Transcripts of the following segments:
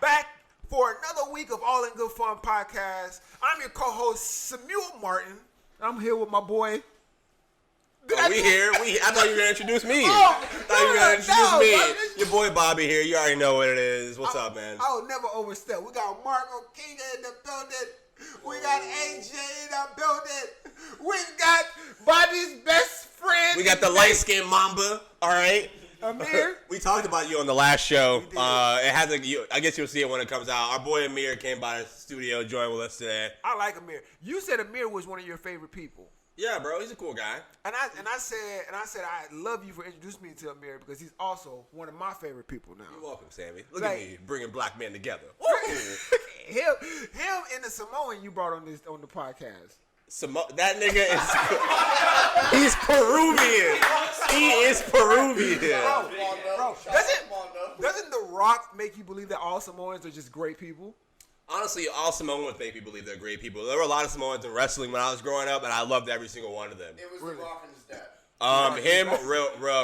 back for another week of All in Good Fun podcast. I'm your co-host, Simul Martin. I'm here with my boy. We here. I thought you were going to introduce me. Your boy Bobby here. You already know what it is. What's up, man? I would never overstep. We got Marco King in the building. We got AJ in the building. We got Bobby's best friend. We got the light-skinned Mamba. All right. Amir. We talked about you on the last show. I guess you'll see it when it comes out. Our boy Amir came by the studio, joined with us today. I like Amir. You said Amir was one of your favorite people. Yeah, bro, he's a cool guy. And I said I love you for introducing me to Amir because he's also one of my favorite people now. You're welcome, Sammy. Look at me bringing black men together. him and the Samoan you brought on the podcast. That nigga is he's Peruvian. He is Peruvian. Bro, doesn't The Rock make you believe that all Samoans are just great people? Honestly, all Samoans make me believe they're great people. There were a lot of Samoans in wrestling when I was growing up, and I loved every single one of them. It was The Rock and his dad.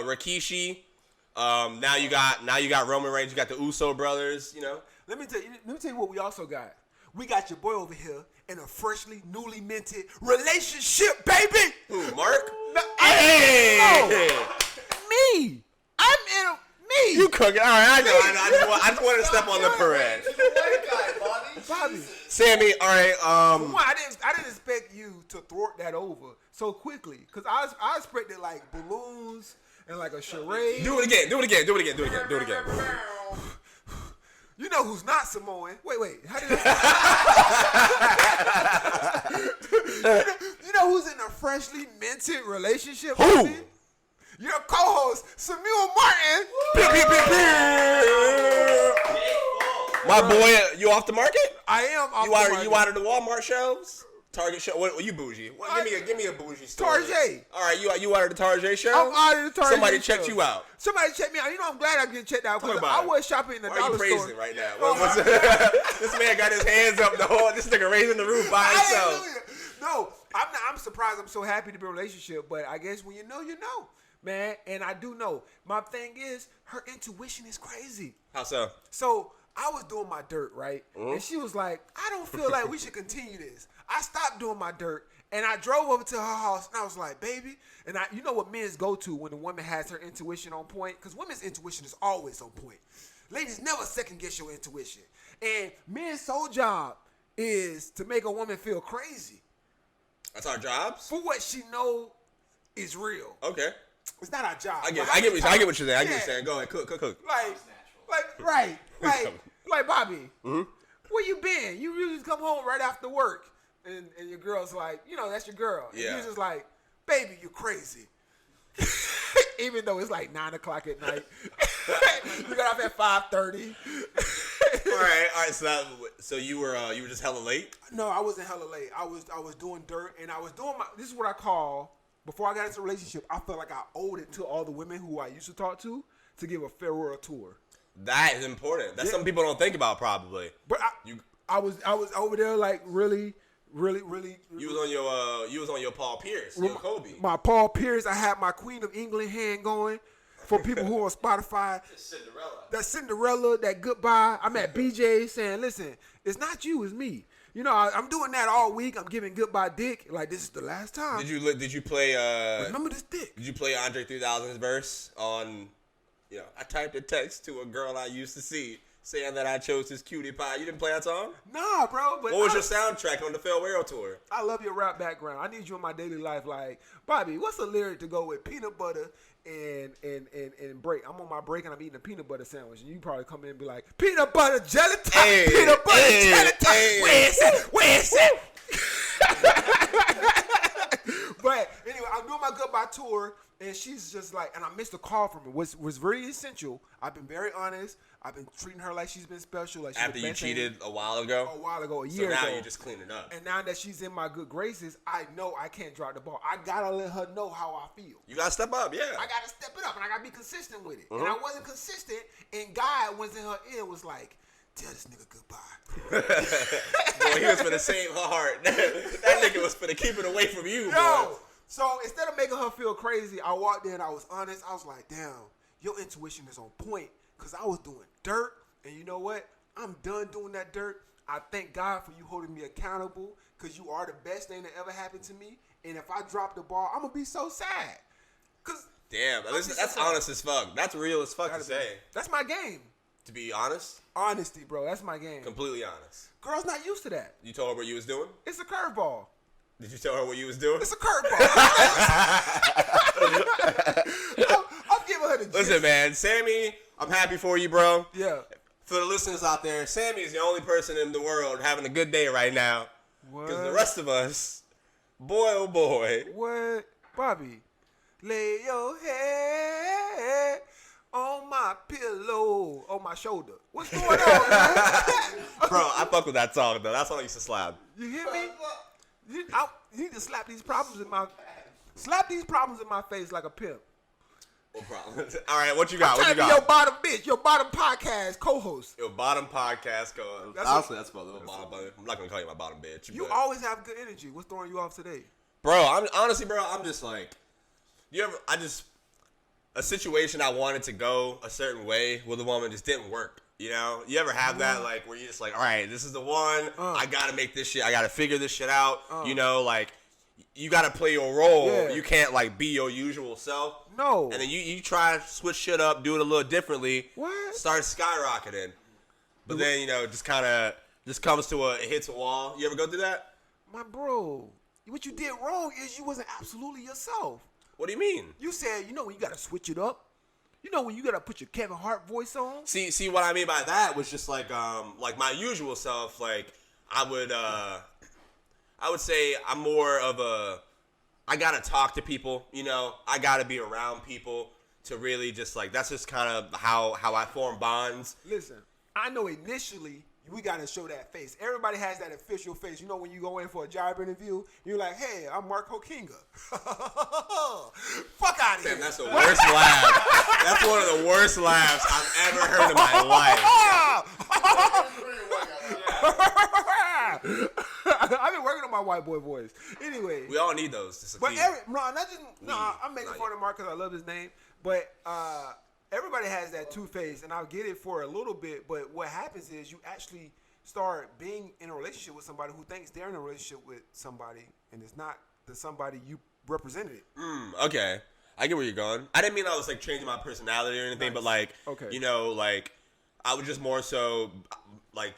Rikishi. Now you got Roman Reigns. You got the Uso brothers. You know. Let me tell you what we also got. We got your boy over here in a freshly, newly minted relationship, baby. Who, Mark? No, me. I'm in a me. You cooking? All right, I know. I just wanted to step on the parade. Bobby. Sammy, all right. I didn't expect you to thwart that over so quickly because I expected like balloons and like a charade. Do it again. You know who's not Samoan? Wait. How did you know who's in a freshly minted relationship? Who? Baby? Your co-host, Samuel Martin. My boy, you off the market? I am off the market. You out of the Walmart shelves? Target show? What you bougie? Give me a bougie story. Target. All right, you out of the Target show? I'm out of the Target. Somebody checked you out. Somebody checked me out. You know, I'm glad I'm getting checked out because I was shopping in the dollar store. Why are you praising right now? This man got his hands up the whole. This nigga raising the roof by himself. No, I'm surprised. I'm so happy to be in a relationship, but I guess when you know, man. And I do know. My thing is, her intuition is crazy. How so? So I was doing my dirt, right? Mm-hmm. And she was like, I don't feel like we should continue this. I stopped doing my dirt, and I drove over to her house, and I was like, baby. And you know what men's go to when a woman has her intuition on point? Because women's intuition is always on point. Ladies never second guess your intuition. And men's sole job is to make a woman feel crazy. That's our jobs? For what she know is real. Okay. It's not our job. I get what you're saying. I get what you're saying. Go ahead, cook. Like Bobby. Mm-hmm. Where you been? You usually come home right after work, and your girl's like, that's your girl. And you're just like, baby, you're crazy. Even though it's like 9 o'clock at night, you got off at 5:30. All right. So you were just hella late? No, I wasn't hella late. I was doing dirt, and I was doing this is what I call. Before I got into a relationship, I felt like I owed it to all the women who I used to talk to give a farewell tour. That is important. That's something people don't think about probably. But I was over there like really. You was on your Paul Pierce, your Kobe. My Paul Pierce. I had my Queen of England hand going. For people who are on Spotify, that Cinderella, that Goodbye. I'm at BJ saying, listen, it's not you, it's me. You know, I'm doing that all week. I'm giving goodbye dick. Like, this is the last time. Did you play? Remember this dick? Did you play Andre 3000's verse on? I typed a text to a girl I used to see saying that I chose his cutie pie. You didn't play that song? Nah, bro. But what was your soundtrack on the farewell tour? I love your rap background. I need you in my daily life. Like, Bobby, what's a lyric to go with peanut butter and break? I'm on my break and I'm eating a peanut butter sandwich, and you probably come in and be like, peanut butter jelly time, peanut butter jelly time. Where is it? But anyway, I'm doing my goodbye tour, and she's just like, and I missed a call from her. Was very essential. I've been very honest. I've been treating her like she's been special. Like after you cheated a while ago? A year ago. So now you're just cleaning up. And now that she's in my good graces, I know I can't drop the ball. I got to let her know how I feel. You got to step up, yeah. I got to step it up, and I got to be consistent with it. And I wasn't consistent, and God was in her ear was like, tell this nigga goodbye. Boy, he was for the same heart. That nigga was for the keep it away from you, boy. So instead of making her feel crazy, I walked in, I was honest. I was like, damn, your intuition is on point. Because I was doing dirt, and you know what? I'm done doing that dirt. I thank God for you holding me accountable because you are the best thing that ever happened to me. And if I drop the ball, I'm going to be so sad. Cause damn, that's honest as fuck. That's real as fuck to say. That's my game. To be honest? Honesty, bro. That's my game. Completely honest. Girl's not used to that. You told her what you was doing? It's a curveball. Did you tell her what you was doing? It's a curveball. I'm giving her the gist. Listen, man. Sammy, I'm happy for you, bro. Yeah. For the listeners out there, Sammy is the only person in the world having a good day right now. Because the rest of us, boy, oh boy. What? Bobby, lay your head on my pillow, on my shoulder. What's going on, man? Bro, I fuck with that song, though. That song used to slap. You hear me? You need to slap these problems in my face like a pimp. No problem. All right, what you got? I'm trying to be your bottom bitch, your bottom podcast co-host. Your bottom podcast co-host. Honestly, that's probably the bottom. I'm not gonna call you my bottom bitch. You always have good energy. What's throwing you off today, bro? I'm just like, a situation I wanted to go a certain way with a woman just didn't work. You know, you ever have that like where you're just like, all right, this is the one. I gotta make this shit. I gotta figure this shit out. You know, like. You gotta play your role. Yeah. You can't like be your usual self. No. And then you try to switch shit up, do it a little differently. What? Start skyrocketing. But then, you know, just comes to it hits a wall. You ever go through that? My bro, what you did wrong is you wasn't absolutely yourself. What do you mean? You said, you know, when you gotta switch it up. You know, when you gotta put your Kevin Hart voice on. See what I mean by that was just like my usual self. Like I would say I'm more of I gotta talk to people, you know. I gotta be around people to really just like, that's just kind of how I form bonds. Listen, I know initially we gotta show that face. Everybody has that official face. You know, when you go in for a job interview, you're like, hey, I'm Marco Kinga. Fuck out of here. Man, that's the worst laugh. That's one of the worst laughs I've ever heard in my life. I've been working on my white boy voice. Anyway, we all need those to succeed. But I'm making fun of Mark because I love his name. But everybody has that two-face, and I'll get it for a little bit. But what happens is you actually start being in a relationship with somebody who thinks they're in a relationship with somebody, and it's not the somebody you represented. Okay, I get where you're going. I didn't mean I was like changing my personality or anything, but like, you know, like I would just more so like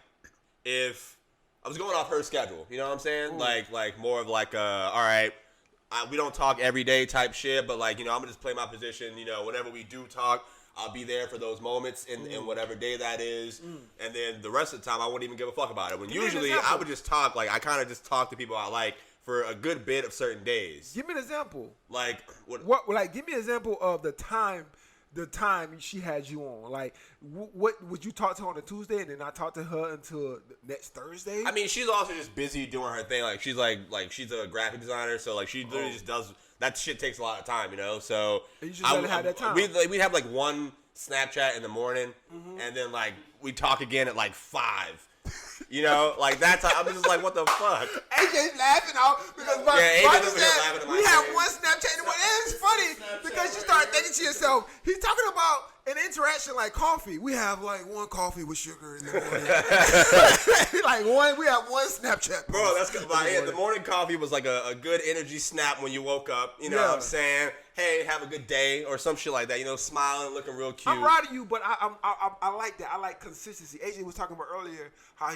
if I was going off her schedule, you know what I'm saying? Ooh. Like more of like all right, we don't talk every day type shit, but like, you know, I'm gonna just play my position. You know, whenever we do talk, I'll be there for those moments in whatever day that is, and then the rest of the time I wouldn't even give a fuck about it. When usually I would just talk, like I kind of just talk to people I like for a good bit of certain days. Give me an example. Like what? Like give me an example of the time she had you on. Like, what would you talk to her on a Tuesday and then not talk to her until next Thursday? I mean, she's also just busy doing her thing. Like, she's she's a graphic designer, so like she literally just does that. Shit takes a lot of time, you know. So and you just let her have that time. We'd have like one Snapchat in the morning, and then like we talk again at like 5. You know, like that's how I'm just like, what the fuck? AJ's laughing out because we have one Snapchat and it's funny because you start thinking to yourself, he's talking about an interaction like coffee. We have like one coffee with sugar in the morning. We have one Snapchat. Bro, that's the morning coffee was like a good energy snap when you woke up. You know what I'm saying? Hey, have a good day or some shit like that. You know, smiling, looking real cute. I'm proud of you, but I like that. I like consistency. AJ was talking about earlier how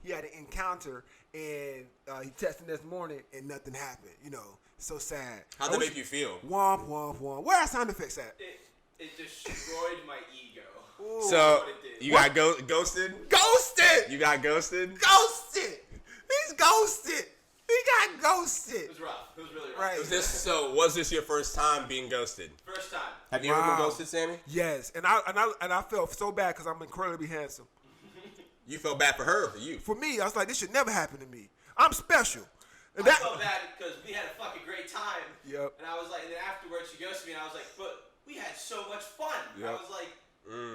he had an encounter and he texted this morning and nothing happened. You know, so sad. How'd that make you feel? Womp womp womp. Where are sound effects at? It destroyed my ego. Ooh. So you got ghosted? Ghosted. You got ghosted? Ghosted. He's ghosted. He got ghosted. It was rough. It was really rough. Right. Was this your first time being ghosted? First time. Have you ever been ghosted, Sammy? Yes, and I felt so bad because I'm incredibly handsome. You felt bad for her or for you? For me, I was like, this should never happen to me. I'm special. And I felt bad because we had a fucking great time. Yep. And I was like, and then afterwards she ghosted me, and I was like, but we had so much fun. Yep. I was like,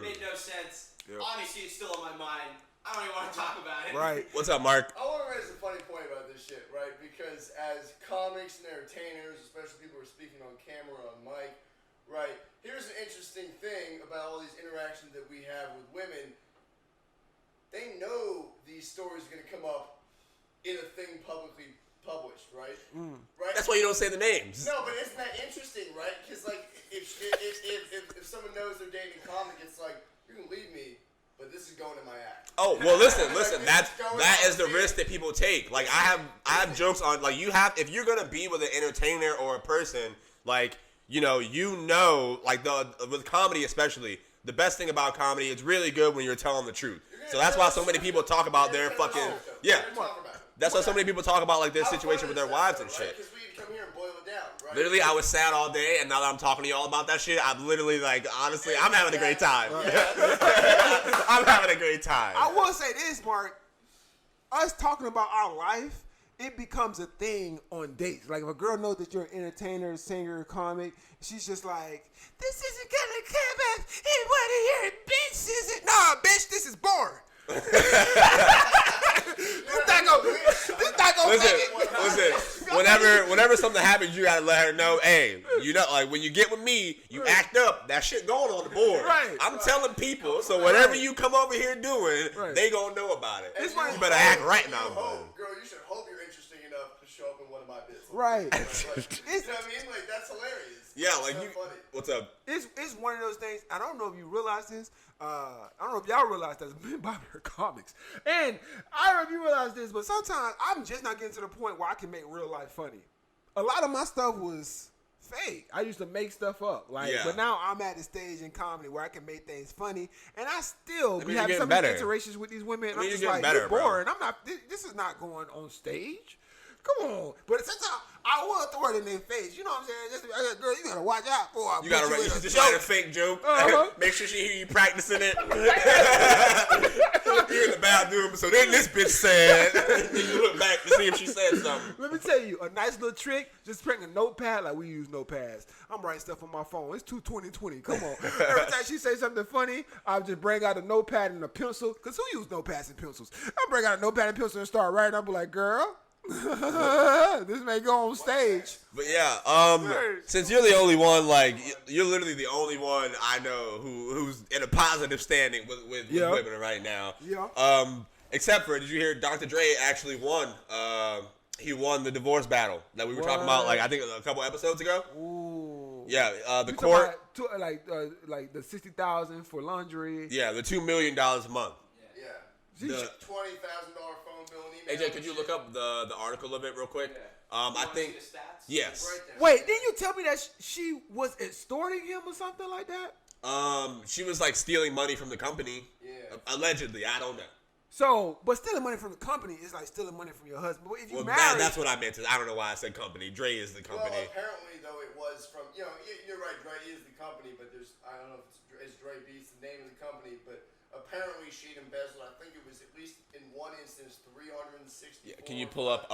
made no sense. Yep. Obviously, it's still on my mind. I don't even want to talk about it. Right. What's up, Mark? I want to raise a funny point about this shit, right? Because as comics and entertainers, especially people who are speaking on camera, on mic, right? Here's an interesting thing about all these interactions that we have with women. they know these stories are gonna come up in a thing publicly published, right? Right. That's why you don't say the names. No, but isn't that interesting, right? Because like if someone knows they're dating a comic, it's like you can leave me, but this is going in my act. Oh well, listen. That is the risk that people take. Like I have jokes on like if you're gonna be with an entertainer or a person like like with comedy especially. The best thing about comedy, it's really good when you're telling the truth. So that's why so many people talk about their fucking That's why so many people talk about like their situation with their wives and shit. Because we come here and boil it down, right? Literally, I was sad all day, and now that I'm talking to y'all about that shit, I'm literally like, honestly, I'm having a great time. I'm having a great time. I will say this, Mark. Us talking about our life, it becomes a thing on dates. Like if a girl knows that you're an entertainer, singer, comic, she's just like, this isn't gonna come up in one of your bitches. Nah, bitch, this is boring. Listen. Whenever something happens, you gotta let her know. Hey, like when you get with me, you act up. That shit going on the board. Right. I'm telling people. So whatever you come over here doing, they gonna know about it. You better act right now, girl. You should hope you're interesting enough to show up in one of my bits. Right. You know what I mean? Like that's hilarious. Yeah, like so you. Funny. What's up? It's one of those things. I don't know if you realize this. I don't know if y'all realize that me and Bobby are comics, and I don't know if you realize this, but sometimes I'm just not getting to the point where I can make real life funny. A lot of my stuff was fake. I used to make stuff up, but now I'm at the stage in comedy where I can make things funny, and I still be having some iterations with these women. And I'm just like, you're boring. Bro. I'm not. This is not going on stage. Come on, but sometimes I will throw it in their face. You know what I'm saying? Just, girl, you gotta watch out for. You gotta write a fake joke. Make sure she hear you practicing it. You're in the bathroom, so then this bitch said. You look back to see if she said something. Let me tell you a nice little trick. Just bring a notepad, like we use notepads. I'm writing stuff on my phone. It's 2/20/20. Come on. Every time she say something funny, I'll just bring out a notepad and a pencil. Cause who use notepads and pencils? I'll bring out a notepad and pencil and start writing. I'll be like, girl. This may go on stage. But since you're the only one, like you're literally the only one I know who's in a positive standing with women right now. Yeah. Except for, did you hear Dr. Dre actually won? He won the divorce battle that we were talking about, like I think a couple episodes ago. Ooh. Yeah. The court, like the $60,000 for laundry. Yeah, the $2 million a month. Yeah. The $20,000 phone bill and email. AJ, could you look up the article of it real quick? Yeah. I think. See the stats? Yes. Right. Wait, didn't you tell me that she was extorting him or something like that? She was like stealing money from the company. Yeah. Allegedly, I don't know. So, but stealing money from the company is like stealing money from your husband. But if you marry, that's what I meant. I don't know why I said company. Dre is the company. Well, apparently though it was from you're right. Dre is the company, but I don't know if it's Dre Beats the name of the company, but apparently she'd embezzled. I think it was at least in one instance 360. Yeah, can you pull up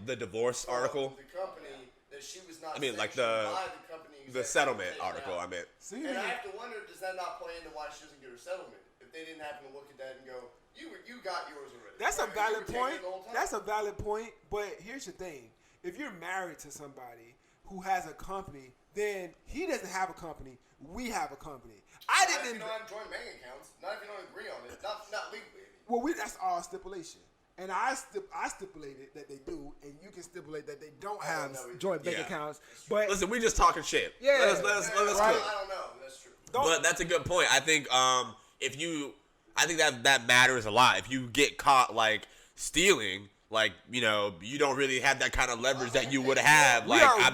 the divorce article? The company that she was not. I mean, like by the company. The settlement article. I meant. And I have to wonder, does that not play into why she doesn't get her settlement? If they didn't happen to look at that and go, you got yours already. That's a valid point. That's a valid point. But here's the thing: if you're married to somebody who has a company, then he doesn't have a company. We have a company. Not if you don't have joint bank accounts. Not if you don't agree on it. Not legally. Well, that's our stipulation. And I stipulated that they do, and you can stipulate that they don't have joint bank accounts. But listen, we just talking shit. Yeah, let us right? I don't know. That's true. But that's a good point. I think I think that matters a lot. If you get caught like stealing, like you don't really have that kind of leverage that you would have. Like I've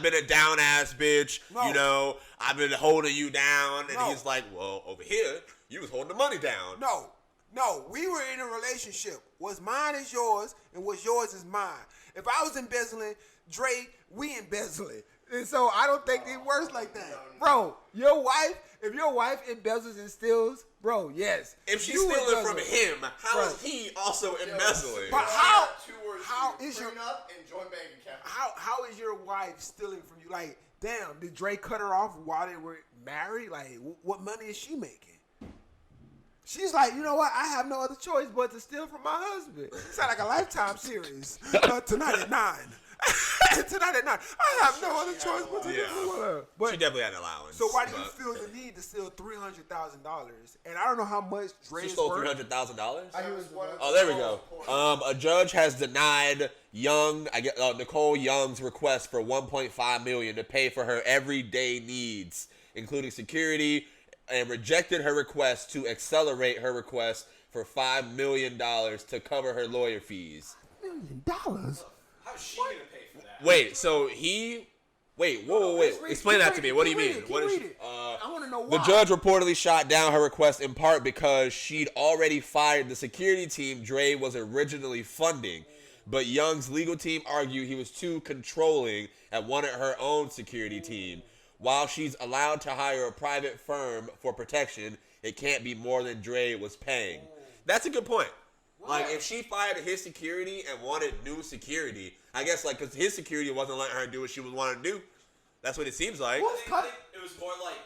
been a down ass bitch. No. I've been holding you down, and he's like, well, over here you was holding the money down. No, we were in a relationship. What's mine is yours, and what's yours is mine. If I was embezzling, Dre, we embezzling. And so I don't think it works like that. Bro, if your wife embezzles and steals, bro, yes. If she's stealing from him, how is he also embezzling? But how is your up and joint bank account? How is your wife stealing from you? Like, damn, did Dre cut her off while they were married? Like, what money is she making? She's like, you know what? I have no other choice but to steal from my husband. It's like a Lifetime series. Tonight at 9. Tonight at 9. I have no other choice but to do She definitely had an allowance. So why do you feel the need to steal $300,000? And I don't know how much Dre She is stole worth. $300,000? Oh, there we go. A judge has denied Nicole Young's request for $1.5 million to pay for her everyday needs, including security, and rejected her request to accelerate her request for $5 million to cover her lawyer fees. $5 million? How's she gonna pay for that? Wait, whoa. Explain that to me. What do you mean? I want to know why. The judge reportedly shot down her request in part because she'd already fired the security team Dre was originally funding. But Young's legal team argued he was too controlling and wanted her own security team. While she's allowed to hire a private firm for protection, it can't be more than Dre was paying. That's a good point. Like, if she fired his security and wanted new security, I guess, like, because his security wasn't letting her do what she was wanting to do. That's what it seems like. I think it was more like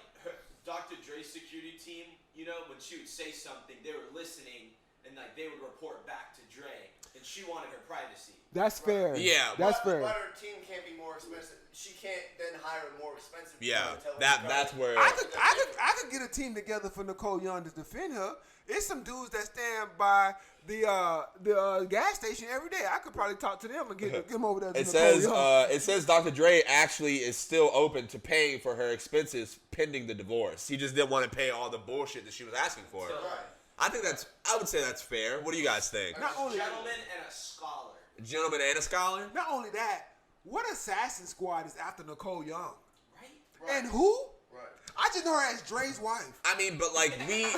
Dr. Dre's security team, you know, when she would say something, they were listening, and, like, they would report back to Dre, and she wanted her privacy. That's fair. Yeah. That's fair. But her team can't be more expensive. She can't then hire a more expensive team. Yeah, that's where... I could get a team together for Nicole Young to defend her. It's some dudes that stand by the gas station every day. I could probably talk to them and get them over there to Nicole Young. It says Dr. Dre actually is still open to paying for her expenses pending the divorce. He just didn't want to pay all the bullshit that she was asking for. Right. I would say that's fair. What do you guys think? Not only Gentleman and a scholar. A gentleman and a scholar? Not only that, what assassin squad is after Nicole Young? Right? And who? Right. I just know her as Dre's wife. I mean, but like I'm pretty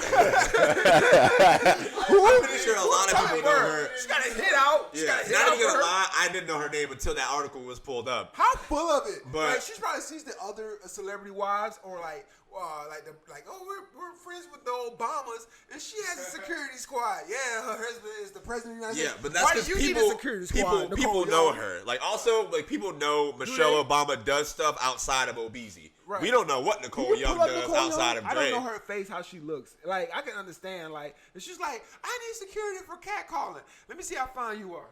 sure a lot of people know her. She got a hit out. Yeah, not even gonna lie, I didn't know her name until that article was pulled up. How full of it? But like, she's probably sees the other celebrity wives, or we're friends with the Obamas, and she has a security squad. Yeah, her husband is the president of the United States. But that's because people know her. Like, also, like, people know Michelle Obama does stuff outside of Obese. Right. We don't know what Nicole Young does outside of Dre. I don't know her face, how she looks. Like, I can understand. Like, and she's like, I need security for catcalling. Let me see how fine you are.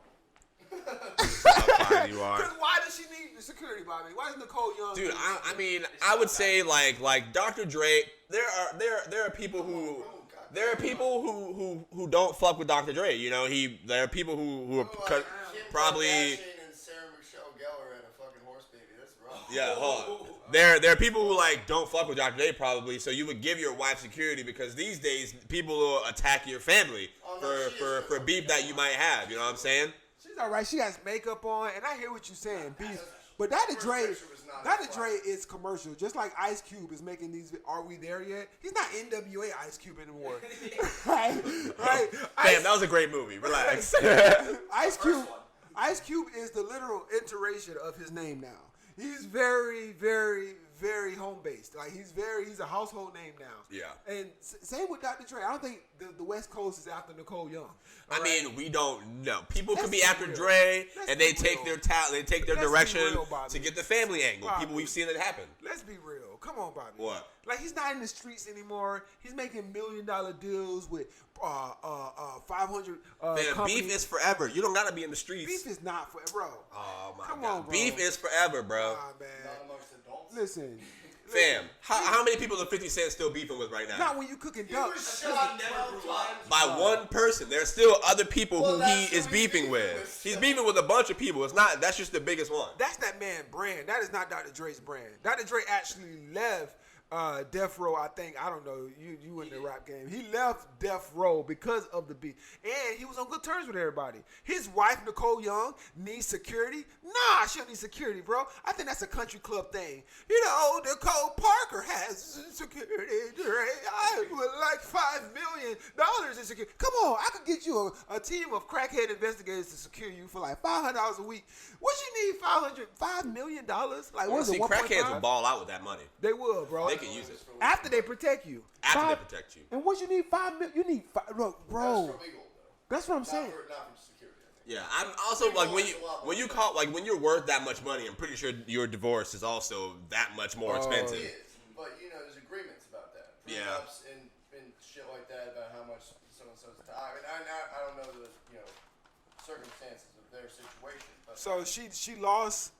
How fine you are. Because why does she need the security, Bobby? Why is Nicole Young? Dude, I mean, I would say like Dr. Dre. There are people who. There are people who don't fuck with Dr. Dre. You know, there are people who are probably. And Sarah Michelle Gellar had a fucking horse baby. That's rough. Yeah, hold on. There are people who like don't fuck with Dr. Dre probably, so you would give your wife security because these days people will attack your family for beef that you might have. You know what I'm saying? She's all right. She has makeup on, and I hear what you're saying, beef. But Dr. Dre is commercial. Just like Ice Cube is making these. Are we there yet? He's not NWA Ice Cube anymore. right. Damn, that was a great movie. Relax. Ice Cube is the literal iteration of his name now. He's very, very, very home based. Like he's a household name now. Yeah. And same with Dr. Dre. I don't think the West Coast is after Nicole Young. I mean, we don't know. People could be after Dre, and they take their talent, they take their direction to get the family angle. People, we've seen it happen. Let's be real. Come on, Bobby. What? Like he's not in the streets anymore. He's making $1 million deals with 500. Beef is forever. You don't gotta be in the streets. Beef is not forever, bro. Oh my God. God. On, bro. Beef is forever, bro. Nah, man. Not amongst adults. Listen. Fam, how many people are 50 Cent still beefing with right now? Not when you cooking duck. By one person. There's still other people who he is beefing with. He's beefing with a bunch of people. It's not. That's just the biggest one. That's that man brand. That is not Dr. Dre's brand. Dr. Dre actually left Death Row, I think. I don't know. You in the rap game. He left Death Row because of the beef. And he was on good terms with everybody. His wife, Nicole Young, needs security. Nah, she don't need security, bro. I think that's a country club thing. You know, Nicole Parker has security. I would like $5 million in security. Come on, I could get you a team of crackhead investigators to secure you for like $500 a week. What you need $5 million? Like, what is it, 1.5? Crackheads will ball out with that money. They will, bro. They can use it. After they protect you. After they protect you. And what you need $5 million? You need look, bro. That's for legal, though. That's what I'm saying. Not for security. Yeah, I'm also like when you're worth that much money, I'm pretty sure your divorce is also that much more expensive. It is, but you know, there's agreements about that. Yeah. And shit like that about how much so and so's. I mean, I don't know the circumstances of their situation. But So she lost.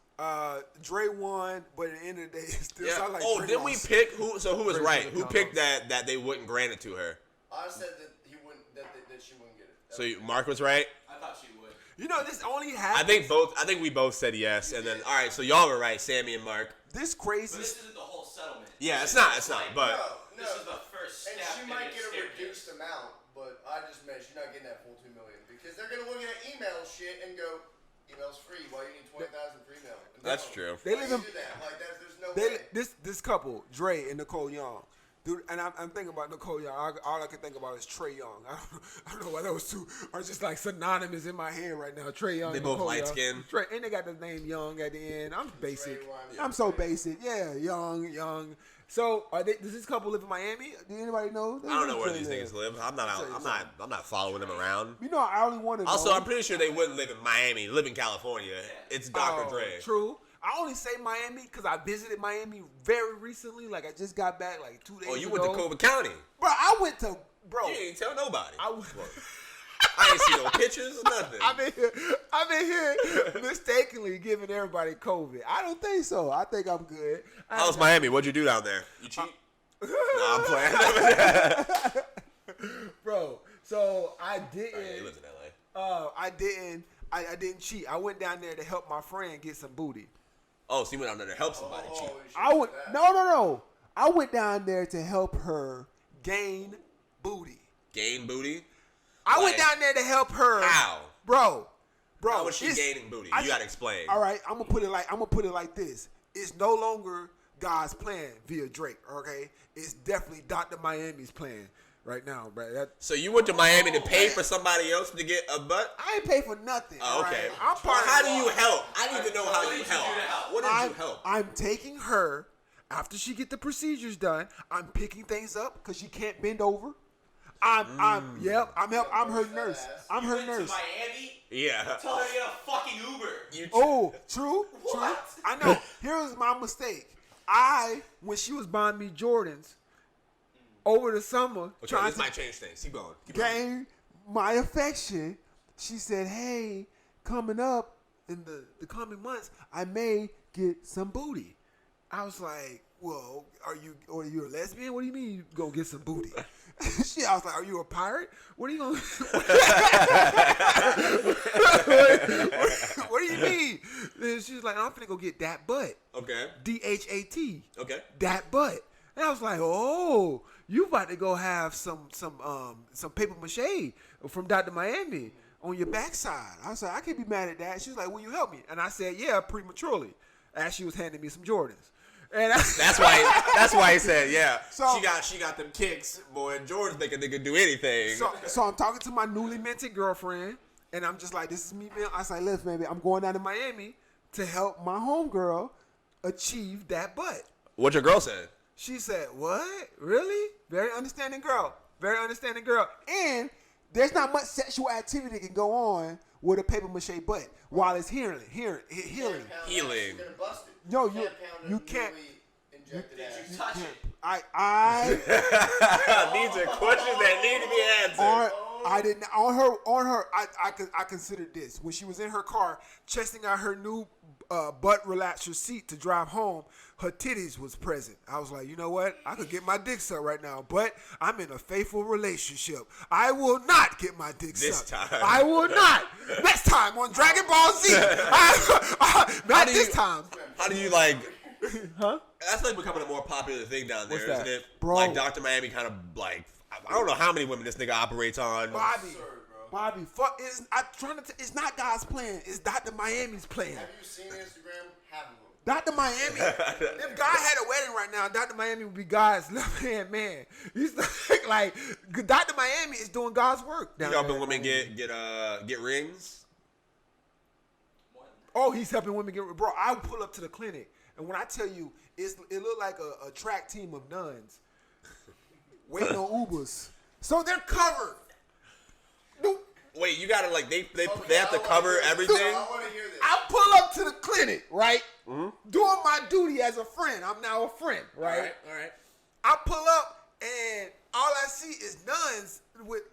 Dre won, but at the end of the day, it still sound like Dre didn't we lost. pick who? So who was Dre right? would've Who come picked that they wouldn't grant it to her? I said that he wouldn't. That she wouldn't get it. So Mark was right. I thought she would. You know, this only happens. I think we both said yes, and then all right. So y'all were right, Sammy and Mark. This But crazy. this isn't the whole settlement. Yeah, it's not. But No. This is the first step. And she might in get a staircase. reduced amount, but I just meant she's not getting that full $2 million because they're gonna look at email shit and go, email's free. Why you need 20,000 for email? And that's no. true. They Why live you in- do that? Like there's no way. This couple, Dre and Nicole Young. Dude, and I'm thinking about Nicole Young. All I can think about is Trey Young. I don't know why those two are just like synonymous in my head right now. Trey Young. They and both Nicole light Young. skinned. Trey, and they got the name Young at the end. I'm basic. Rhymes I'm with so Trey. basic. Yeah, Young. So does this couple live in Miami? Do anybody know? I don't know where these niggas live. I'm not following them around. You know, I only want to know. Also, I'm pretty sure they wouldn't live in Miami. Live in California. It's Dr. Dre. True. I only say Miami because I visited Miami very recently. Like I just got back like 2 days ago. Oh, you went to Culver County. Bro, I went to You ain't tell nobody. I was. I ain't see no pictures or nothing. I've been here mistakenly giving everybody COVID. I don't think so. I think I'm good. How was Miami? What'd you do down there? You cheat? Nah, I'm playing. Bro, so I didn't. He lives in LA. I didn't cheat. I went down there to help my friend get some booty. Oh, so you went down there to help somebody cheat. I went. No. I went down there to help her gain booty. Gain booty? I Like, went down there to help her. How? Bro. How was she it's- gaining booty? I You gotta explain. All right, I'm gonna put it like this. It's no longer God's plan via Drake. Okay, it's definitely Dr. Miami's plan right now, bro. So you went to Miami to pay for somebody else to get a butt? I ain't pay for nothing. Oh, all okay. right? I'm part How of do you help? I need to know how What you did you do to help. help? What did you help? I'm taking her after she get the procedures done. I'm picking things up because she can't bend over. I'm her nurse. I'm her Went nurse. to Miami. Yeah. Tell her to get a fucking Uber. Oh, true. What? I know. Here's my mistake. When she was buying me Jordans over the summer, Okay, trying this to might change things. Keep going. Keep going. gain my affection, she said, "Hey, coming up in the coming months, I may get some booty." I was like, "Well, are you a lesbian? What do you mean you gonna get some booty?" I was like, "Are you a pirate? What are you gonna? what do you mean?" And she was like, "I'm finna go get that butt." Okay. DHAT. Okay. That butt. And I was like, "Oh, you about to go have some paper mache from Dr. Miami on your backside." I was like, "I can't be mad at that." She was like, "Will you help me?" And I said, "Yeah," prematurely, as she was handing me some Jordans. And That's why he said, yeah. So- she got them kicks, boy. And Jordan's thinking they could do anything. So I'm talking to my newly minted girlfriend, and I'm just like, "This is me, man." I was like, "Listen, baby, I'm going down to Miami to help my homegirl achieve that butt." What your girl said? She said, "What? Really?" Very understanding girl. Very understanding girl. And there's not much sexual activity that can go on with a paper mache butt while it's healing. Healing. You're gonna bust it. No, you you can't. Injected Did ass. you touch it? I These are questions that need to be answered. I didn't on her. I considered this when she was in her car testing out her new butt relaxer seat to drive home. Her titties was present. I was like, you know what? I could get my dick sucked right now, but I'm in a faithful relationship. I will not get my dick This sucked. time. I will not. Next time on Dragon Ball Z. Not this time. How do you like? Huh? That's like becoming a more popular thing down there, What's that? isn't it? Bro. Like Dr. Miami kind of like, I don't know how many women this nigga operates on. Bobby, fuck. It's not God's plan. It's Dr. Miami's plan. Have you seen Instagram? Half of them. Dr. Miami, if God had a wedding right now, Dr. Miami would be God's left-hand man. He's like Dr. Miami is doing God's work down You helping there. women get rings? Oh, he's helping women get. Bro, I would pull up to the clinic, and when I tell you, it looked like a track team of nuns waiting on Ubers, so they're covered. Wait, you gotta like they have to cover everything. I want to hear this. I pull up to the clinic, right? Doing my duty as a friend. I'm now a friend, right? All right. I pull up and all I see is nuns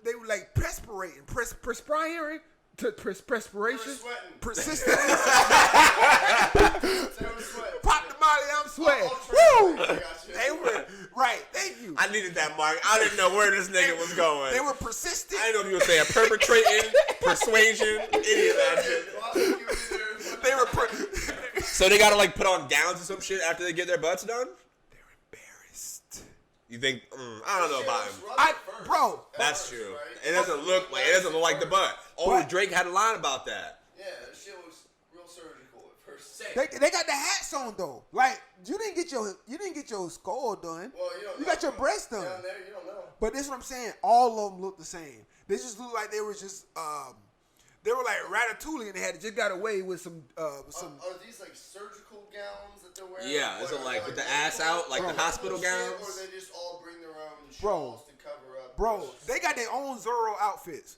they were like perspiring Perspiration. Persistently. Pop the molly, I'm sweating. Woo! They were right. Thank you. I needed that, Mark. I didn't know where this nigga was going. They were persistent. I didn't know if you were saying perpetrating, persuasion, any of that shit. They were. So they gotta like put on gowns or some shit after they get their butts done? They're embarrassed. You think? I don't know about him. Bro. That's true. It doesn't look like the butt. Oh, Drake had a line about that. Yeah, that shit was real surgical at first. They got the hats on though. Like you didn't get your skull done. Well, you got your breast done. Down there, you don't know. But this is what I'm saying. All of them look the same. They just look like they were just they were like Ratatouille and they had just got away with some. Are these like surgical gowns that they're wearing? Yeah, is it like with the ass out, like the hospital gowns? Or they just all bring their own Bro. shawls to cover up? Bro, they got their own Zorro outfits.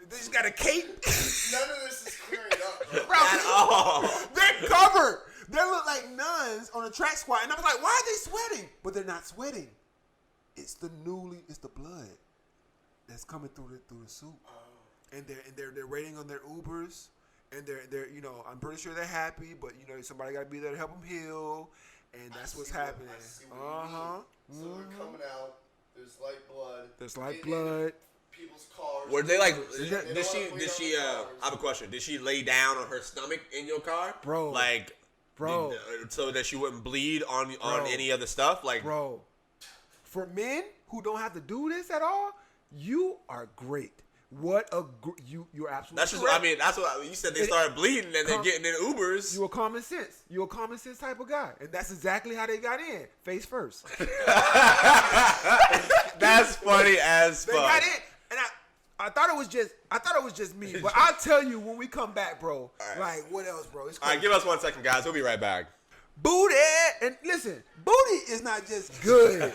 They just got a cape. None of this is clearing up. Bro, At all. they're covered. They look like nuns on a track squad. And I was like, why are they sweating? But they're not sweating. It's the blood that's coming through the suit. And they're waiting on their Ubers. And they're I'm pretty sure they're happy, but somebody gotta be there to help them heal. And that's what's happening. So they're coming out. There's light blood. There's light blood. People's cars. Were they like? Did she? I have a question. Did she lay down on her stomach in your car, bro? Like, bro, so that she wouldn't bleed on any other stuff, like, bro. For men who don't have to do this at all, you are great. What a you're absolutely. That's just. correct. I mean, that's what you said. They started bleeding and they're getting in Ubers. You're a common sense. You're a common sense type of guy, and that's exactly how they got in, face first. That's funny as fuck. They got in. And I thought it was just me, but I'll tell you when we come back, bro. Right. Like what else, bro? It's all right, give us 1 second, guys. We'll be right back. Booty, and listen, booty is not just good.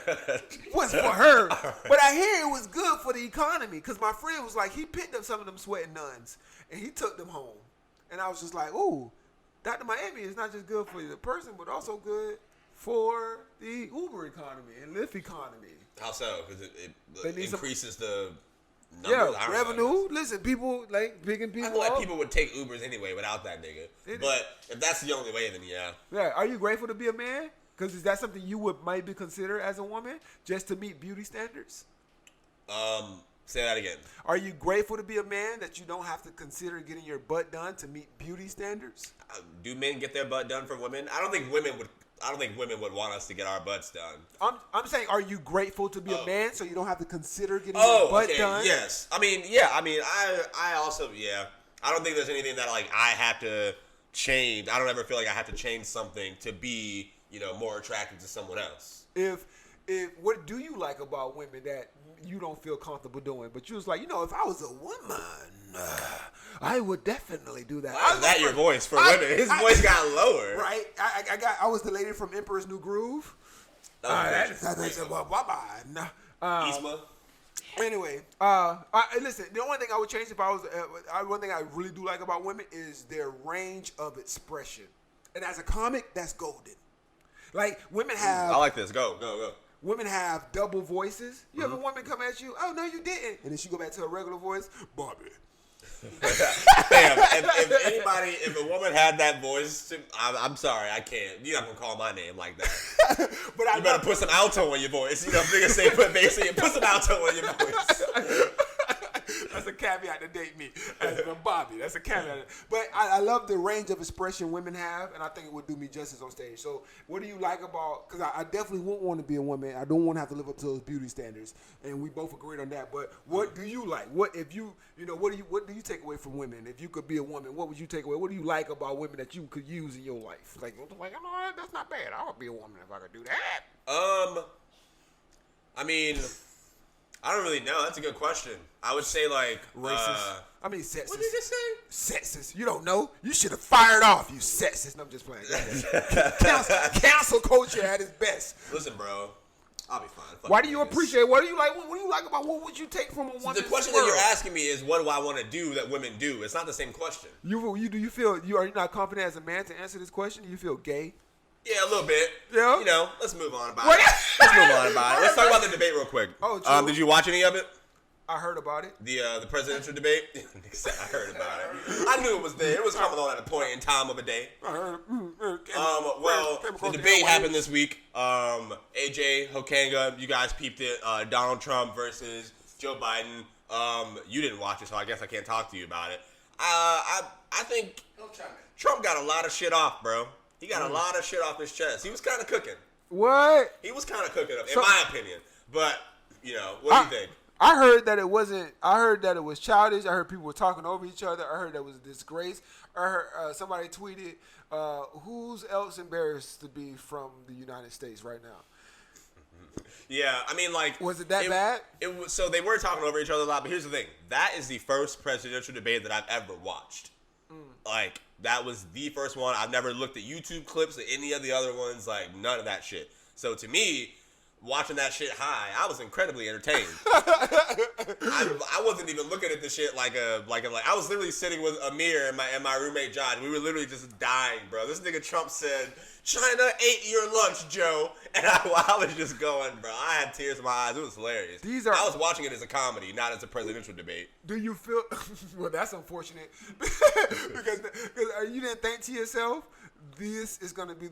What's for her, but I hear it was good for the economy because my friend was like he picked up some of them sweating nuns and he took them home, and I was just like, ooh, Dr. Miami is not just good for the person, but also good for the Uber economy and Lyft economy. How so? Because it increases the numbers. Yeah, revenue. Listen, people like picking people I feel like up. people would take Ubers anyway without that nigga. But if that's the only way, then yeah. Yeah. Are you grateful to be a man? Because is that something you would maybe consider as a woman just to meet beauty standards? Say that again. Are you grateful to be a man that you don't have to consider getting your butt done to meet beauty standards? Do men get their butt done for women? I don't think women would want us to get our butts done. I'm saying, are you grateful to be a man so you don't have to consider getting your butt done? Yes. I mean, yeah. I mean, I also, yeah. I don't think there's anything that like I have to change. I don't ever feel like I have to change something to be, more attractive to someone else. If what do you like about women that you don't feel comfortable doing? But you was like, if I was a woman, I would definitely do that. Why is that your voice for women? His voice got lower. Right. I was the lady from Emperor's New Groove. That's Isma. Anyway, listen. The only thing I would change if I was one thing I really do like about women is their range of expression. And as a comic, that's golden. Like women have. I like this. Go. Women have double voices. You have a woman come at you, oh no you didn't, and then she go back to her regular voice, Bobby. Damn, if a woman had that voice, I'm sorry, I can't. You're not gonna call my name like that. But you better put some alto in your voice. Niggas say put bass in, put some alto in your voice. That's a caveat to date me. That's from Bobby. That's a caveat. But I love the range of expression women have, and I think it would do me justice on stage. So what do you like about, because I definitely wouldn't want to be a woman. I don't want to have to live up to those beauty standards. And we both agreed on that. But what do you like? What if you, what do you take away from women? If you could be a woman, what would you take away? What do you like about women that you could use in your life? Like that's not bad. I would be a woman if I could do that. I mean, I don't really know. That's a good question. I would say like racist. Sexist. What did you say? Sexist. You don't know. You should have fired off. You sexist. No, I'm just playing. Cancel culture at its best. Listen, bro. I'll be fine. Why do you appreciate? What do you like? What do you like about? What would you take from a woman? The question that you're asking me is, what do I want to do that women do? It's not the same question. Do you feel you are not confident as a man to answer this question? Do you feel gay? Yeah, a little bit. Yeah. Let's move on about it. Let's move on about it. Let's talk about the debate real quick. Oh, true. Did you watch any of it? I heard about it. The presidential debate. Nigga said I heard about it. I knew it was there. It was coming on at a point in time of a day. I heard. Well, the debate happened this week. AJ Hokanga, you guys peeped it. Donald Trump versus Joe Biden. You didn't watch it, so I guess I can't talk to you about it. I think Trump got a lot of shit off, bro. He got a lot of shit off his chest. He was kind of cooking. What? He was kind of cooking, in my opinion. But what do you think? I heard that it wasn't. I heard that it was childish. I heard people were talking over each other. I heard that it was a disgrace. I heard somebody tweeted, "Who's else embarrassed to be from the United States right now?" Yeah, I mean, like, was it that bad? It was. So they were talking over each other a lot. But here's the thing: that is the first presidential debate that I've ever watched. Like, that was the first one. I've never looked at YouTube clips or any of the other ones. Like, none of that shit. So to me, watching that shit high, I was incredibly entertained. I wasn't even looking at the shit like I was literally sitting with Amir and my roommate John. We were literally just dying, bro. This nigga Trump said, "China ate your lunch, Joe," and I was just going, bro. I had tears in my eyes. It was hilarious. I was watching it as a comedy, not as a presidential debate. Do you feel? Well, that's unfortunate because you didn't think to yourself, this is gonna be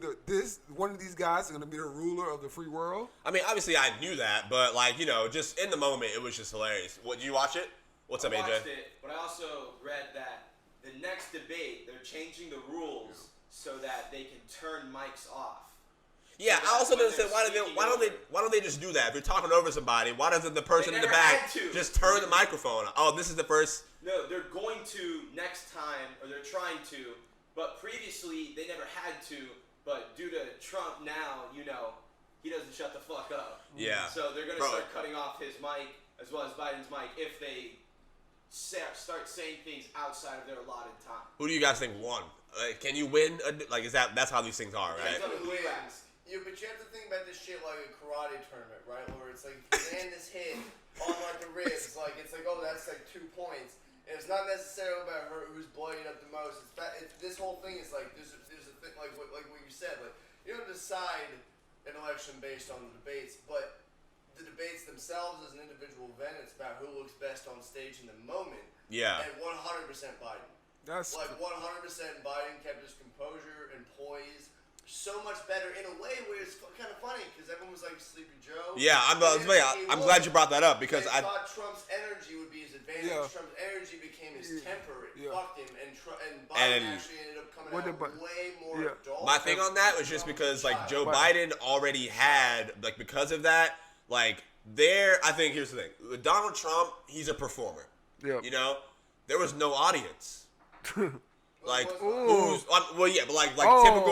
one of these guys is gonna be the ruler of the free world. I mean, obviously I knew that, but like, just in the moment, it was just hilarious. What, did you watch it? What's up, AJ? I watched it, but I also read that the next debate they're changing the rules so that they can turn mics off. Yeah, I also didn't say why don't they just do that? If you're talking over somebody, why doesn't the person in the back just turn the microphone? Oh, this is the first. No, they're going to next time, or they're trying to. But previously, they never had to. But due to Trump now, he doesn't shut the fuck up. Yeah. So they're going to start cutting off his mic as well as Biden's mic if they start saying things outside of their allotted time. Who do you guys think won? Can you win? That's how these things are, right? Yeah, but you have to think about this shit like a karate tournament, right? Where it's like you land this hit on like the ribs, it's like, oh, that's like 2 points. And it's not necessarily about who's blooding up the most. This whole thing is like there's a thing like what you said. Like, you don't decide an election based on the debates, but the debates themselves as an individual event. It's about who looks best on stage in the moment. Yeah. And 100% Biden. That's like 100% Biden kept his composure and poise. So much better in a way where it's kind of funny because everyone was like Sleepy Joe. Yeah, I'm glad you brought that up because I thought Trump's energy would be his advantage. Yeah. Trump's energy became his temper. It fucked him, and Biden actually ended up coming out way more adult. My thing on that was just because like Joe Biden already had because of that I think here's the thing with Donald Trump, he's a performer. Yeah. There was no audience. Typical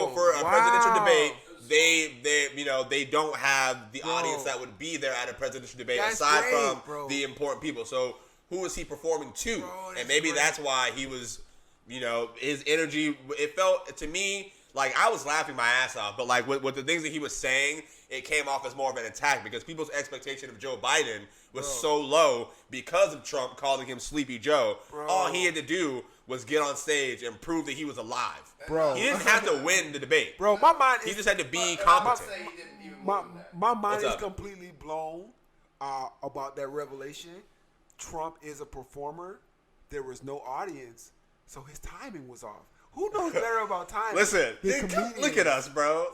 for a presidential debate, they don't have the audience that would be there at a presidential debate aside from the important people. So who is he performing to? And maybe that's why he was, his energy. It felt to me like I was laughing my ass off, but like with the things that he was saying, it came off as more of an attack because people's expectation of Joe Biden was so low because of Trump calling him Sleepy Joe. All he had to do was get on stage and prove that he was alive. Bro. He didn't have to win the debate. Bro, my mind he just had to be competent. My mind is completely blown about that revelation. Trump is a performer. There was no audience, so his timing was off. Who knows better about timing? Listen, look at us, bro.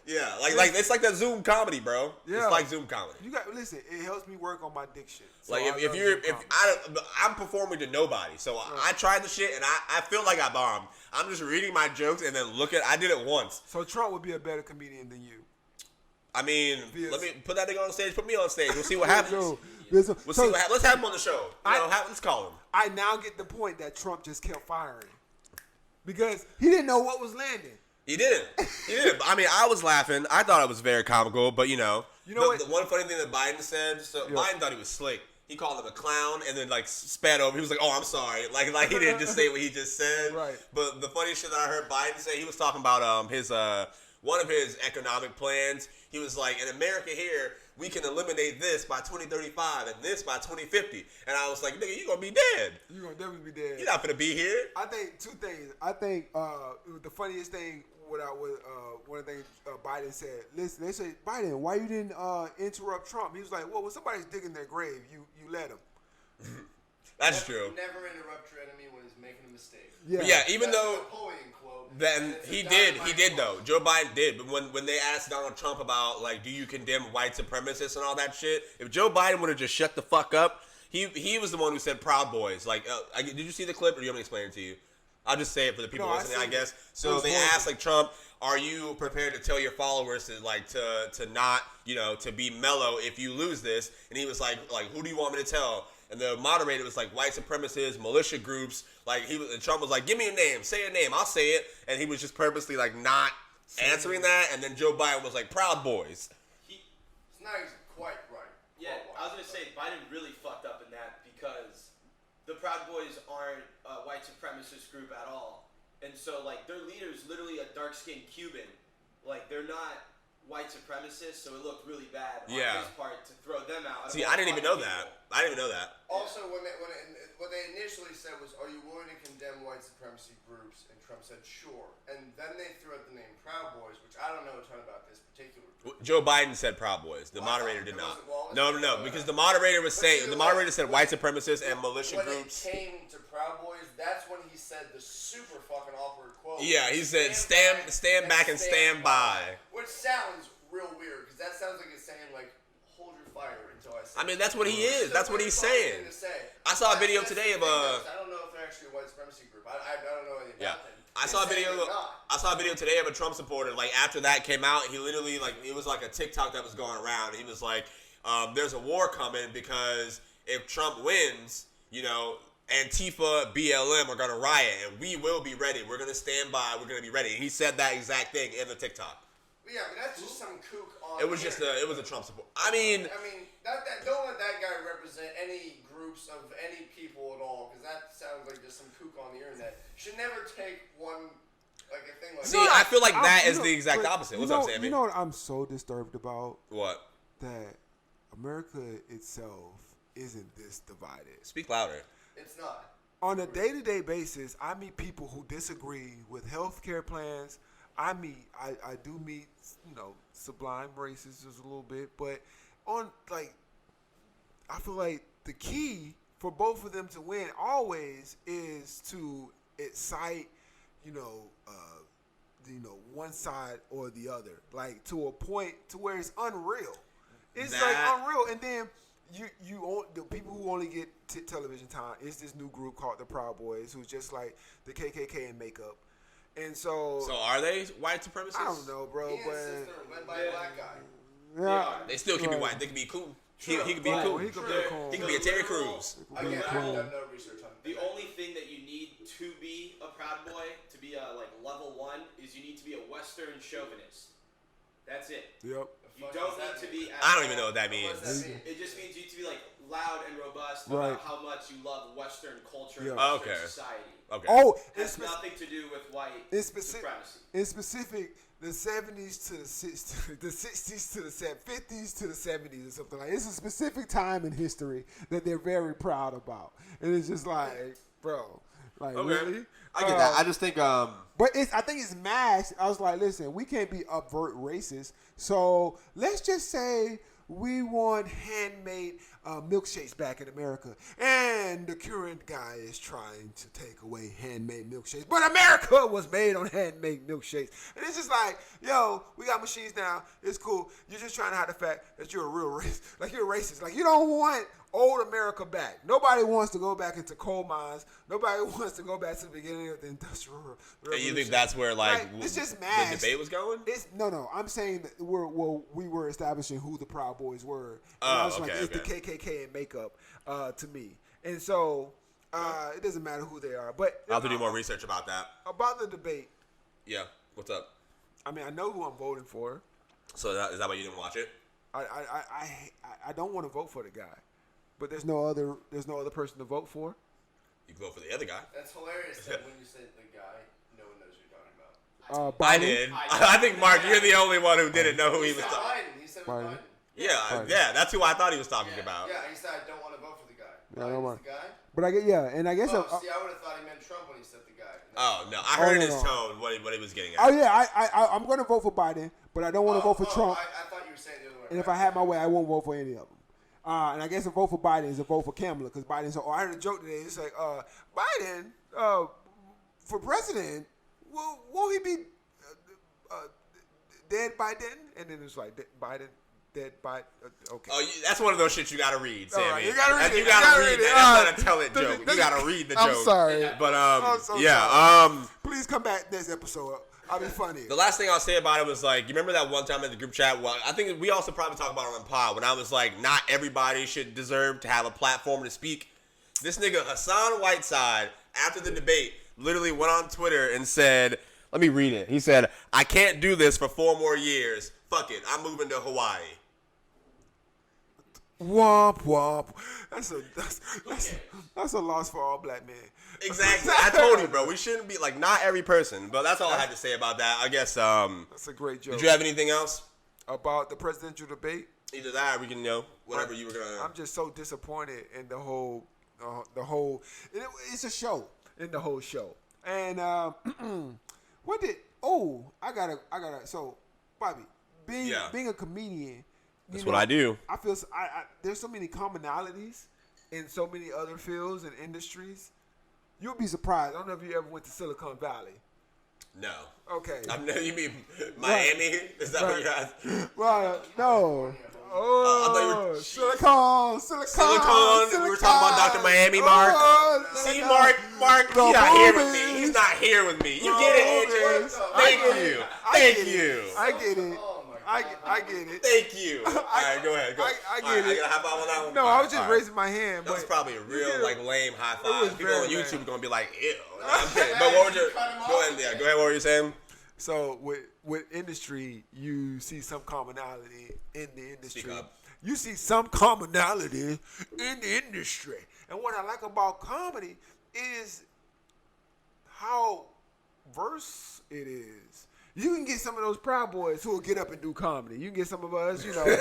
It's like that Zoom comedy, bro. Yeah. It's like Zoom comedy. Listen. It helps me work on my diction. So I'm performing to nobody, so I tried the shit and I feel like I bombed. I'm just reading my jokes and then I did it once. So Trump would be a better comedian than you. I mean, let me put that nigga on stage. Put me on stage. We'll see what happens. Let's have him on the show. Let's call him. I now get the point that Trump just kept firing. Because he didn't know what was landing. He didn't. I mean, I was laughing. I thought it was very comical, but the one funny thing that Biden said, Biden thought he was slick. He called him a clown and then spat over. He was like, "Oh, I'm sorry." Like he didn't just say what he just said. Right. But the funny shit that I heard Biden say, he was talking about his one of his economic plans. He was like, "In America here, we can eliminate this by 2035 and this by 2050. And I was like, nigga, you're going to be dead. You're going to definitely be dead. You're not going to be here. I think two things. I think the funniest thing, one of the things Biden said, listen, they say, Biden, why you didn't interrupt Trump? He was like, well, when somebody's digging their grave, you let him. That's true. Never interrupt your enemy when he's making a mistake. Yeah, but yeah, even That's though. A Napoleon quote. Then he did though. Joe Biden did. But when they asked Donald Trump about like, do you condemn white supremacists and all that shit? If Joe Biden would have just shut the fuck up, he was the one who said Proud Boys. Like, did you see the clip, or do you want me to explain it to you? I'll just say it for the people listening, I guess. So they asked like Trump, are you prepared to tell your followers to like to not to be mellow if you lose this? And he was like who do you want me to tell? And the moderator was like white supremacists, militia groups. Like and Trump was like, give me a name, say a name, I'll say it. And he was just purposely like not answering that. And then Joe Biden was like, Proud Boys. It's not quite right. Yeah, I was gonna say Biden really fucked up in that because the Proud Boys aren't a white supremacist group at all. And so like their leader's literally a dark-skinned Cuban. Like they're not white supremacists, so it looked really bad on his part to throw them out. See, I didn't even know that. I didn't even know that. Also, what they initially said was, "Are you willing to condemn white supremacy groups?" And Trump said, "Sure." And then they threw out the name Proud Boys, which I don't know a ton about this particular group. Joe Biden said Proud Boys. The moderator did not. No, because the moderator was saying said white supremacists and militia groups. When it came to Proud Boys, that's when he said the super fucking awkward quote. Yeah, he said stand back and stand by. Which sounds real weird, because that sounds like it's saying like, hold your fire until I say. I mean, that's what he is. That's what he's saying. I saw a video today of I don't know if they're actually a white supremacy group. I don't know anything about them. I saw a video today of a Trump supporter. Like after that came out, he literally it was like a TikTok that was going around. He was like, "There's a war coming because if Trump wins, Antifa, BLM are gonna riot, and we will be ready. We're gonna stand by. We're gonna be ready." And he said that exact thing in the TikTok. Yeah, but that's just some kook on. It was just a Trump support. I mean, don't let that guy represent any groups of any people at all, because that sounds like just some kook on the internet. Should never take one like a thing like. See, I feel like that is the exact opposite. What's up, Sammy? You know what I'm so disturbed about? What? That America itself isn't this divided. Speak louder. It's not. On a day-to-day basis, I meet people who disagree with health care plans. I do meet, sublime racists a little bit, but I feel like the key for both of them to win always is to incite, one side or the other, like to a point to where it's unreal. It's unreal, and then the people who only get television time is this new group called the Proud Boys, who's just like the KKK in makeup. And so are they white supremacists? I don't know, bro. But led by a black guy. Yeah, they still can be white. They can be cool. He could be cool. He could be a Terry Crews. Again, I have no research on the only thing that you need to be a Proud Boy, to be a level 1, is you need to be a Western chauvinist. That's it. Yep. You don't need to be. I don't even know what that means. It just means you need to be loud and robust about how much you love Western culture and Western society. Okay. Oh, it has nothing to do with white supremacy. In specific, the 70s to the 60s, the 60s to the 50s to the 70s or something like that. It's a specific time in history that they're very proud about. And it's just like, bro, really? I get that. I just think but I think it's mashed. I was like, listen, we can't be overt racist. So let's just say we want handmade milkshakes back in America. And the current guy is trying to take away handmade milkshakes. But America was made on handmade milkshakes. And it's just like, yo, we got machines now. It's cool. You're just trying to hide the fact that you're a real racist. Like, you're a racist. Like, you don't want old America back. Nobody wants to go back into coal mines. Nobody wants to go back to the beginning of the Industrial Revolution. And you think that's where, it's just mad. The debate was going? No. I'm saying that we were establishing who the Proud Boys were. And I was it's the KKK in makeup to me. And so it doesn't matter who they are. But I'll have to do more research about that. About the debate. Yeah. What's up? I mean, I know who I'm voting for. So is that why you didn't watch it? I don't want to vote for the guy. But there's no other person to vote for. You can vote for the other guy. That's hilarious that when you say the guy, no one knows who you're talking about. I did. I think, Mark, you're the only one who didn't know who he was talking about. He said Biden. Yeah, that's who I thought he was talking about. Yeah, he said I don't want to vote for the guy. Biden's the guy? But I guess I would have thought he meant Trump when he said the guy. No, I heard in his tone what he was getting at. Oh yeah, I'm going to vote for Biden, but I don't want to vote for Trump. I thought you were saying the other way. And if I had my way, I won't vote for any of them. And I guess a vote for Biden is a vote for Kamala because Biden's. Oh, I heard a joke today. It's like Biden for president. Won't he be dead by then? And then it's like Biden dead by. Okay. Oh, that's one of those shits you gotta read, Sammy. Right, you gotta read it. You gotta read that. That's not a tell it joke. You gotta read the joke. I'm sorry, but I'm so yeah. sorry. Please come back next episode. I'll be funny. The last thing I'll say about it was like, you remember that one time in the group chat? Well, I think we also probably talked about it on the pod when I was like, not everybody should deserve to have a platform to speak. This nigga Hassan Whiteside, after the debate, literally went on Twitter and said, let me read it. He said, I can't do this for 4 more years. Fuck it. I'm moving to Hawaii. Womp womp. That's a loss for all black men. Exactly. I told you, bro. We shouldn't be like not every person, but that's all I had to say about that. I guess. That's a great joke. Did you have anything else about the presidential debate? Either that, or we can whatever you were gonna. I'm just so disappointed in the whole. It's a show in the whole show. And what did? Oh, I gotta. So, Bobby, being a comedian. That's what I do. I feel there's so many commonalities in so many other fields and industries. You'll be surprised. I don't know if you ever went to Silicon Valley. No. Okay. You mean Miami? Right. Is that what you're asking? Right. No. Oh, Silicon. We were talking about Dr. Miami, Mark. See, Mark, he's not here with me. He's not here with me. You get it, AJ? Thank you. I get it. I get it. Thank you. All right, go ahead. I get it. I gotta hop on that one. No, I was just raising my hand. That was probably a real lame high five. People on YouTube are gonna be like, ew. But what were go ahead. What were you saying? So with industry, you see some commonality in the industry. Speak up. You see some commonality in the industry, and what I like about comedy is how verse it is. You can get some of those Proud Boys who will get up and do comedy. You can get some of us, do comedy.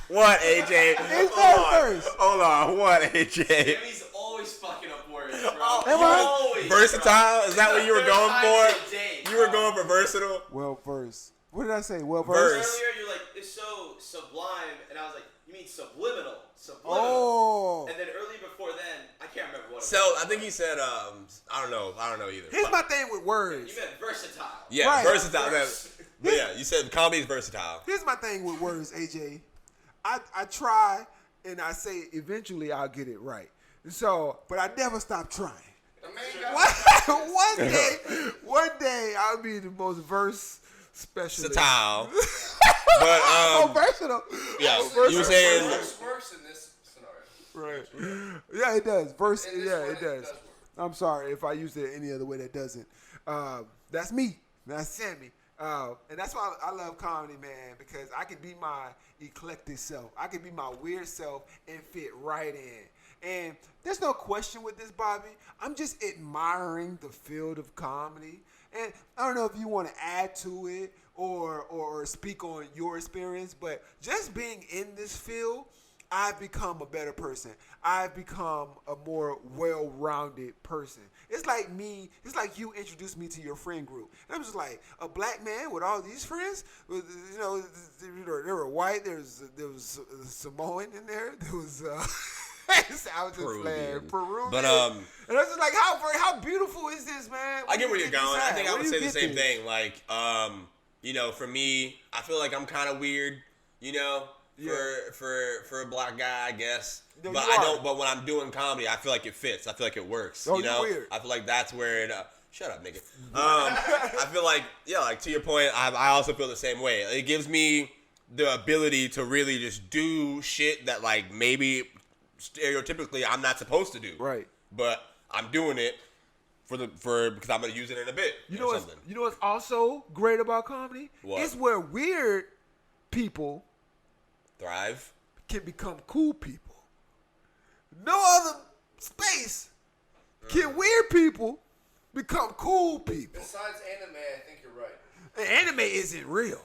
What, AJ? Hold on. What, AJ? Sammy's always fucking up words, bro. Always. Versatile? Is that what you were going for? You were going for versatile? Well versed. What did I say? Well versed. Earlier, you're like, it's so sublime, and I was like, you mean subliminal? Oh. And then early before then, I can't remember what it was. So, I think he said, I don't know either. Here's my thing with words. You meant versatile. Yeah, right. Versatile. But yeah, you said comedy is versatile. Here's my thing with words, AJ. I try, and I say eventually I'll get it right. So, but I never stop trying. One day I'll be the most verse specialist. Versatile. But versatile. Yeah, you were saying Works in this scenario. Right. Yeah, it does. Verse. Yeah, it does. I'm sorry if I use it any other way that doesn't. That's me. That's Sammy. And that's why I love comedy, man, because I can be my eclectic self. I can be my weird self and fit right in. And there's no question with this, Bobby. I'm just admiring the field of comedy. And I don't know if you want to add to it or speak on your experience, but just being in this field, I've become a better person. I've become a more well-rounded person. It's like you introduced me to your friend group. And I'm just like, a black man with all these friends? You know, they were white. There was Samoan in there. There was... I was just playing Peruvian. But and I was just like, how beautiful is this, man? I get where you're going. I think I would say the same thing. Like, you know, for me, I feel like I'm kind of weird, you know, for a black guy, I guess. No, but I don't. But when I'm doing comedy, I feel like it fits. I feel like it works. Oh, you know, you're weird. I feel like that's where it. Shut up, nigga. I feel like, like to your point, I also feel the same way. It gives me the ability to really just do shit that like maybe stereotypically I'm not supposed to do. Right. But I'm doing it because I'm gonna use it in a bit. You know what's also great about comedy? What? It's where weird people thrive can become cool people. No other space can weird people become cool people. Besides anime, I think you're right. And anime isn't real.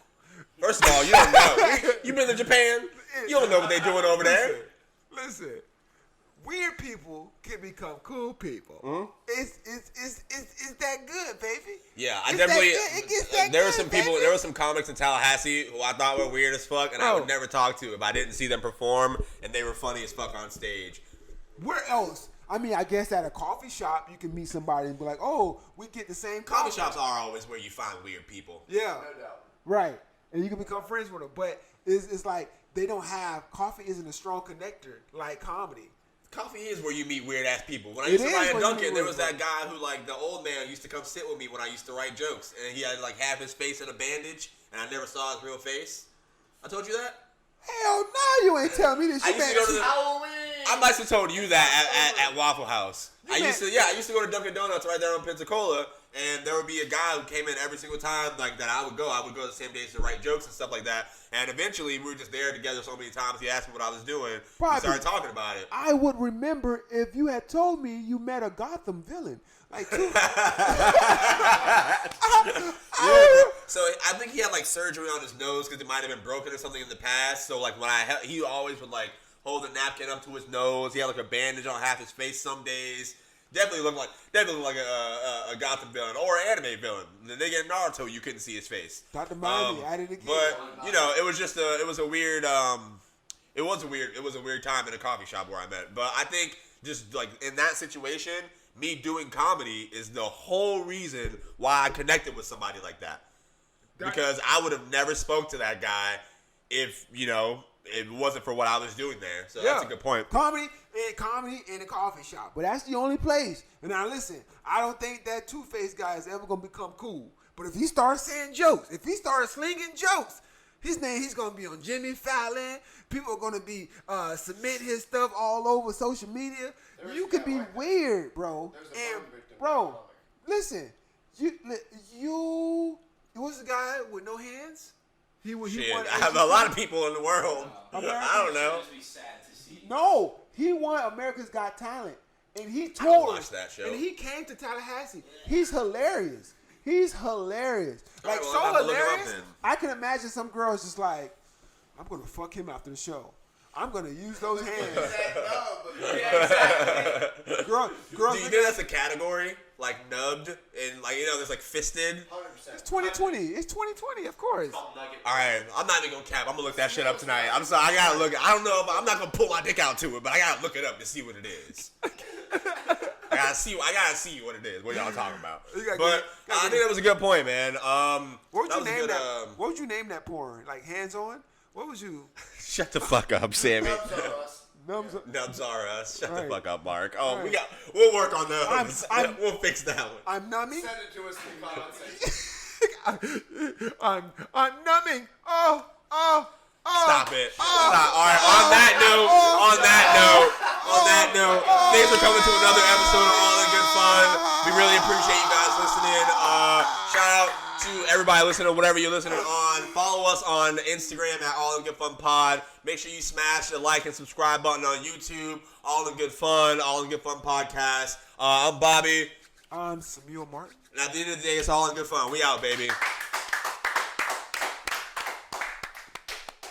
First of all, you don't know. You been to Japan? You don't know what they're doing over there. Listen. weird people can become cool people. Mm-hmm. It's that good, baby. Yeah, I It's definitely. that good. It gets that there were good, some people. baby. There were some comics in Tallahassee who I thought were weird as fuck, and I would never talk to if I didn't see them perform, and they were funny as fuck on stage. Where else? I mean, I guess at a coffee shop you can meet somebody and be like, "Oh, we get the same Coffee shops are always where you find weird people. Yeah, No doubt. right. And you can become friends with them, but it's like they don't have coffee. Isn't a strong connector like comedy. Coffee is where you meet weird ass people. When I It used to is write at where you Dunkin', meet there weird was that guy who, like, the old man used to come sit with me when I used to write jokes, and he had like half his face in a bandage, and I never saw his real face. I told you that. Hell no, you ain't telling me this. I used to go to the. Halloween. I must have told you that at Waffle House. I used to go to Dunkin' Donuts right there on Pensacola, and there would be a guy who came in every single time like that I would go. I would go the same days to write jokes and stuff like that. And eventually, we were just there together so many times. He asked me what I was doing. We started talking about it. I would remember if you had told me you met a Gotham villain. Like, two. So I think he had like surgery on his nose because it might have been broken or something in the past. So like when he always would like hold a napkin up to his nose. He had like a bandage on half his face some days. Definitely looked like a Gotham villain or an anime villain. The nigga in Naruto, you couldn't see his face. Dr. Miami, I did it again. But you know, it was a weird time in a coffee shop where I met. But I think just like in that situation, me doing comedy is the whole reason why I connected with somebody like that. Because I would have never spoke to that guy if, you know, it wasn't for what I was doing there. So that's a good point. Comedy in a coffee shop. But that's the only place. And now listen, I don't think that Two-Faced guy is ever going to become cool. But if he starts saying jokes, if he starts slinging jokes, he's going to be on Jimmy Fallon. People are going to be submit his stuff all over social media. You could be weird, bro. And, bro, listen, you was the guy with no hands? He I have a lot of people in the world. I don't know. No, he won America's Got Talent, and he toured. I watched that show. And he came to Tallahassee. He's hilarious. Like, well, so hilarious. then. I can imagine some girls just like, I'm gonna fuck him after the show. I'm gonna use those hands. Girls, do you think that's a category? Like nubbed and like, you know, there's like fisted. 100%. It's 2020. It's 2020, of course. All right, I'm not even gonna cap. I'm gonna look that shit up tonight. I'm sorry, I gotta look. I don't know if I'm not gonna pull my dick out to it, but I gotta look it up to see what it is. I gotta see what it is. What y'all talking about? But I think that was a good point, man. What would you name that porn? Like hands on? What would you? Shut the fuck up, Sammy. Nubs are us. Shut right. the fuck up, Mark. Oh, right. We'll work on those. We'll fix that one. I'm numbing. Send it to us in the comments. I'm numbing. Oh. Stop it. Stop. All right. On that note, thanks for coming to another episode of All in Good Fun. We really appreciate you guys listening. Shout out to everybody listening, whatever you're listening on. Follow us on Instagram at All in Good Fun Pod. Make sure you smash the like and subscribe button on YouTube. All in Good Fun, All in Good Fun Podcast. I'm Bobby. I'm Samul Martin. And at the end of the day, it's all in good fun. We out, baby.